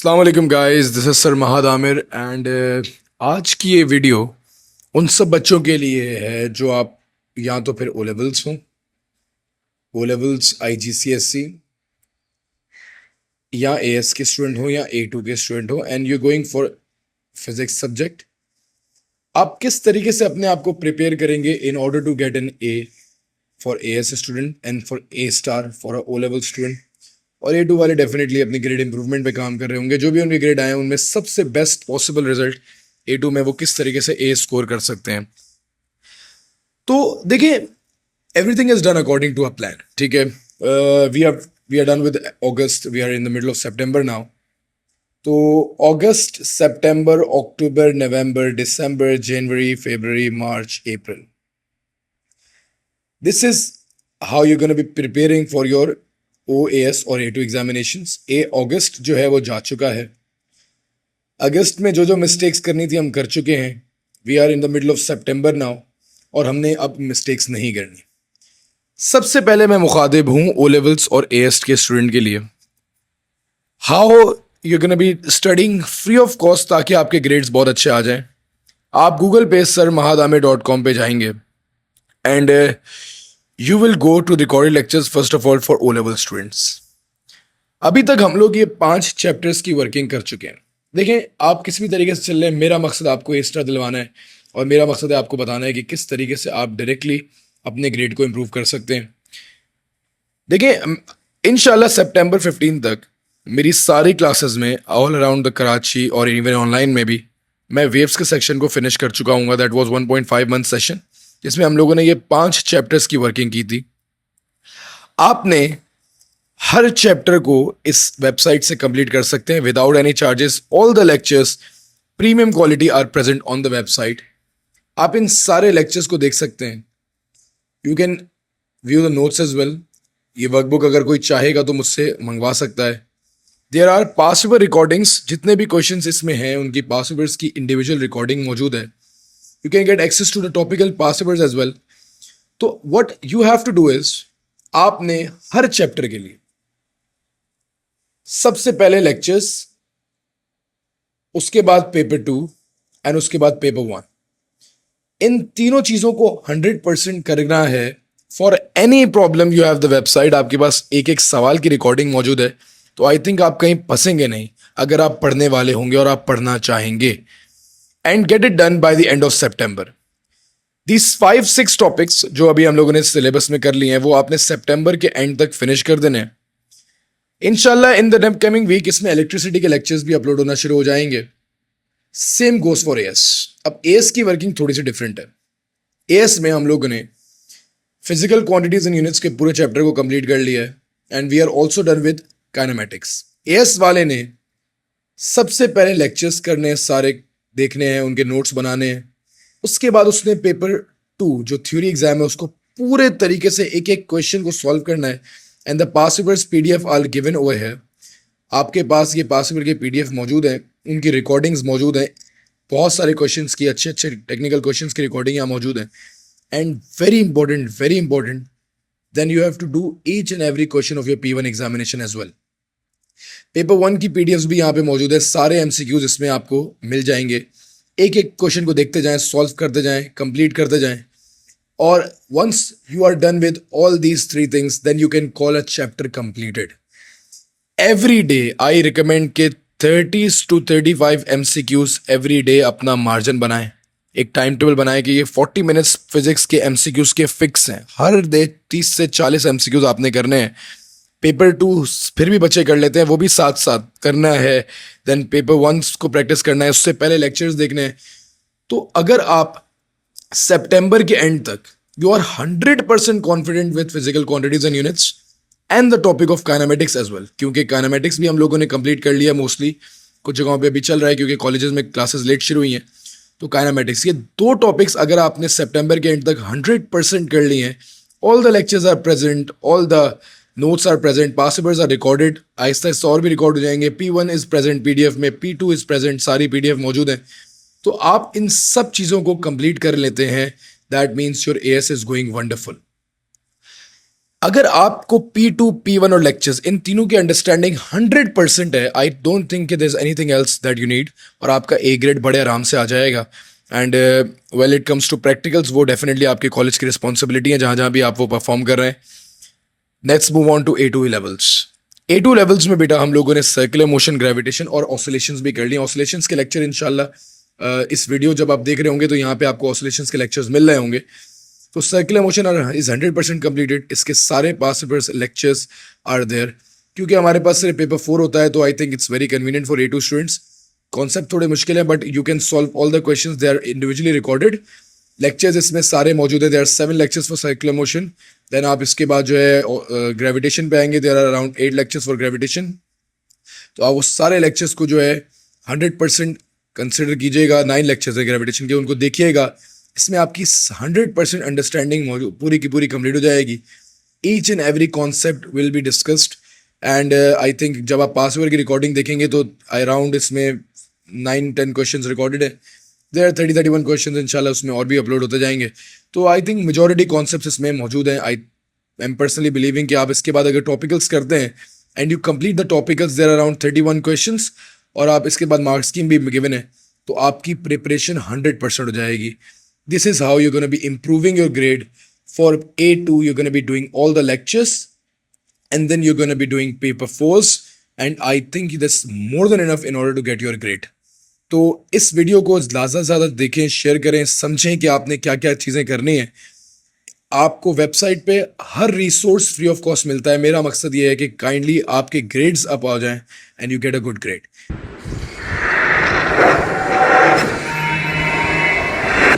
अस्सलाम वालेकुम guys, this is sir Mahad Aamir and आज की ये वीडियो उन सब बच्चों के लिए है जो आप या तो फिर ओ लेवल्स हो, ओ लेवल्स IGCSE या AS के स्टूडेंट हो या A2 के स्टूडेंट हो and you going for physics subject. आप किस तरीके से अपने आप को प्रिपेयर करेंगे in order to get an A for AS student and for A star for O level student. और A2 वाले डेफिनेटली अपनी ग्रेड इंप्रूवमेंट पे काम कर रहे होंगे। जो भी उनके ग्रेड आए हैं उनमें सबसे बेस्ट पॉसिबल रिजल्ट A2 में वो किस तरीके से A स्कोर कर सकते हैं। तो देखिए, everything is done according to a plan. ठीक है, we are done with August, we are in the middle of September now. तो August, September, October, November, December, January, February, March, April, this is how you gonna be preparing for your OAS और A2 examinations. अगस्त जो है वो जा चुका है। अगस्त में जो जो मिस्टेक्स करनी थी हम कर चुके हैं। We are in the middle of September now और हमने अब मिस्टेक्स नहीं करनी। सबसे पहले मैं मुखातिब हूँ ओ लेवल्स और AS के स्टूडेंट के लिए। How you gonna be studying free of cost ताकि आपके ग्रेड्स बहुत अच्छे आ जाएं। आप गूगल पे sirmahadamir.com पे जाएंगे and you will go to recorded lectures first of all for O level students। अभी तक हम लोग ये 5 चैप्टर्स की वर्किंग कर चुके हैं। देखें, आप किसी भी तरीके से चल रहे हैं, मेरा मकसद आपको एक्स्ट्रा दिलवाना है और मेरा मकसद है आपको बताना है कि किस तरीके से आप डायरेक्टली अपने ग्रेड को इम्प्रूव कर सकते हैं। देखें, इंशाल्लाह सितंबर 15 तक मेरी सारी क्लासेस में ऑल अराउंड द कराची और इवन ऑनलाइन में भी मैं वेव्स के सेक्शन को फिनिश कर चुका हूँ। दैट वाज 1.5 मंथ सेशन जिसमें हम लोगों ने ये 5 चैप्टर्स की वर्किंग की थी। आपने हर चैप्टर को इस वेबसाइट से कंप्लीट कर सकते हैं without any charges. All the lectures premium quality are present on the website. आप इन सारे लेक्चर्स को देख सकते हैं। You can view the notes as well. ये वर्कबुक अगर कोई चाहेगा तो मुझसे मंगवा सकता है। There are past paper recordings, जितने भी क्वेश्चंस इसमें हैं उनकी पास्ट पेपर्स की इंडिविजुअल रिकॉर्डिंग मौजूद है। You can get access to the topical past papers as well। तो what you have to do is, आपने हर चैप्टर के लिए सबसे पहले लेक्चर्स, उसके बाद पेपर 2 एंड उसके बाद पेपर 1, इन तीनों चीजों को 100% करना है। For any problem you have the website, आपके पास एक एक सवाल की रिकॉर्डिंग मौजूद है। तो आई थिंक आप कहीं फंसेंगे नहीं अगर आप पढ़ने वाले होंगे और आप पढ़ना चाहेंगे। And get it done by the end of September. These 5-6 topics जो अभी हम लोगों ने सिलेबस में कर लिए हैं वो आपने सितंबर के एंड तक फिनिश कर देने हैं। इंशाल्लाह इन द अपकमिंग वीक इसमें इलेक्ट्रिसिटी के लेक्चर्स भी अपलोड होना शुरू हो जाएंगे। Same goes for AS। अब AS की वर्किंग थोड़ी सी डिफरेंट है। AS में हम लोगों ने फिजिकल क्वांटिटीज एंड यूनिट्स के पूरे चैप्टर को कंप्लीट कर लिया है and we are also done with kinematics. AS वाले ने सबसे पहले लेक्चर्स करने हैं, सारे देखने हैं, उनके नोट्स बनाने हैं। उसके बाद उसने पेपर 2 जो थ्योरी एग्जाम है उसको पूरे तरीके से एक एक क्वेश्चन को सॉल्व करना है। And the past papers PDF are given over है। आपके पास ये पास्ट पेपर के PDF मौजूद है, उनकी रिकॉर्डिंग्स मौजूद हैं। बहुत सारे क्वेश्चंस की अच्छे अच्छे टेक्निकल क्वेश्चंस की रिकॉर्डिंग यहाँ मौजूद है। And very important then you have to do each and every question of your P1 examination as well. Paper 1 की PDFs भी यहाँ पे मौजूद है। सारे MCQs इसमें आपको मिल जाएंगे। एक एक क्वेश्चन को देखते जाएं, सॉल्व करते जाएं, कंप्लीट करते जाएं। और once you are done with all these 3 things then you can call a chapter completed. Every day I recommend के 30 to 35 MCQs एवरी डे अपना मार्जिन बनाएं। एक टाइम टेबल बनाएं कि ये 40 मिनट्स फिजिक्स के MCQs के फिक्स हैं। हर डे 30 से 40 MCQs आपने करने हैं। पेपर 2 फिर भी बच्चे कर लेते हैं, वो भी साथ साथ करना है। देन पेपर 1 को प्रैक्टिस करना है, उससे पहले लेक्चर्स देखने हैं। तो अगर आप सितंबर के एंड तक you are 100% confident with physical quantities and units and the topic of kinematics as well, क्योंकि काइनेमेटिक्स भी हम लोगों ने कंप्लीट कर लिया मोस्टली। कुछ जगहों पे अभी चल रहा है क्योंकि कॉलेजेस में क्लासेस लेट शुरू हुई हैं। तो काइनेमेटिक्स, ये 2 टॉपिक्स अगर आपने सितंबर के एंड तक 100% कर लिए हैं, all the lectures are present, all the notes are present, past papers are recorded, आहिस्ता आहिस्ता और भी रिकॉर्ड हो जाएंगे। P1 इज प्रेजेंट PDF में, P2 इज प्रेजेंट, सारी PDF मौजूद है। तो आप इन सब चीज़ों को कंप्लीट कर लेते हैं, that means your AS is going wonderful. अगर आपको P2, P1 और लेक्चर्स इन तीनों की अंडरस्टैंडिंग 100% है, I don't think there is anything else that you need, और आपका ए ग्रेड बड़े आराम से आ जाएगा. And well it comes to practicals, वो डेफिनेटली आपके कॉलेज की रिस्पॉन्सिबिलिटी है जहाँ जहाँ भी आप वो परफॉर्म कर रहे हैं. Let's move on to A2 levels. A2 levels में बेटा हम लोगों ने सर्कुलर मोशन, ग्रेविटेशन और ऑसिलेशंस भी कर लिए. ऑसिलेशंस के लेक्चर इंशाल्लाह इस वीडियो जब आप देख रहे होंगे तो यहाँ पे आपको ऑसिलेशंस के लेक्चर्स मिल रहे होंगे. तो सर्कुलर मोशन इज 100% कंप्लीटेड. इसके सारे past papers lectures are there. क्योंकि हमारे पास सिर्फ पेपर 4 होता है तो I think it's very convenient for A2 students. Concept थोड़े मुश्किल है but you can solve all the questions, they are individually recorded. Lectures इसमें सारे मौजूद है. There are 7 lectures for circular motion. Then आप इसके बाद जो है ग्रेविटेशन पे आएंगे. There are around 8 lectures for gravitation. तो आप वो सारे लेक्चर्स को जो है 100% कंसिडर कीजिएगा. 9 लेक्चर्स है ग्रेविटेशन के, उनको देखिएगा. इसमें आपकी 100% अंडरस्टैंडिंग पूरी की पूरी कंप्लीट हो जाएगी. Each and every concept will be discussed. And I think जब आप पास ओवर की रिकॉर्डिंग देखेंगे तो अराउंड इसमें 9-10 क्वेश्चंस रिकॉर्डेड है. देयर 30-31 क्वेश्चंस इंशाल्लाह उसमें और भी अपलोड होते जाएंगे. तो आई थिंक मेजॉरिटी कॉन्सेप्ट्स इसमें मौजूद हैं. आई एम पर्सनली बिलीविंग कि आप इसके बाद अगर टॉपिकल्स करते हैं and you complete the topicals, there around 31 questions, और आप इसके बाद मार्क्स स्कीम भी गिवन है, तो आपकी प्रिपरेशन 100% हो जाएगी. This is how you're going to be improving your grade. For A2, you're going to be doing all the lectures and then you're going to be doing paper 4s. And I think that's more than enough in order to get your grade. तो इस video को ज़्यादा से ज़्यादा देखें, share करें, समझें कि आपने क्या क्या चीज़ें करनी है. आपको वेबसाइट पे हर रिसोर्स फ्री ऑफ कॉस्ट मिलता है. मेरा मकसद ये है कि काइंडली आपके ग्रेड्स अप आ जाएं and you get a good grade.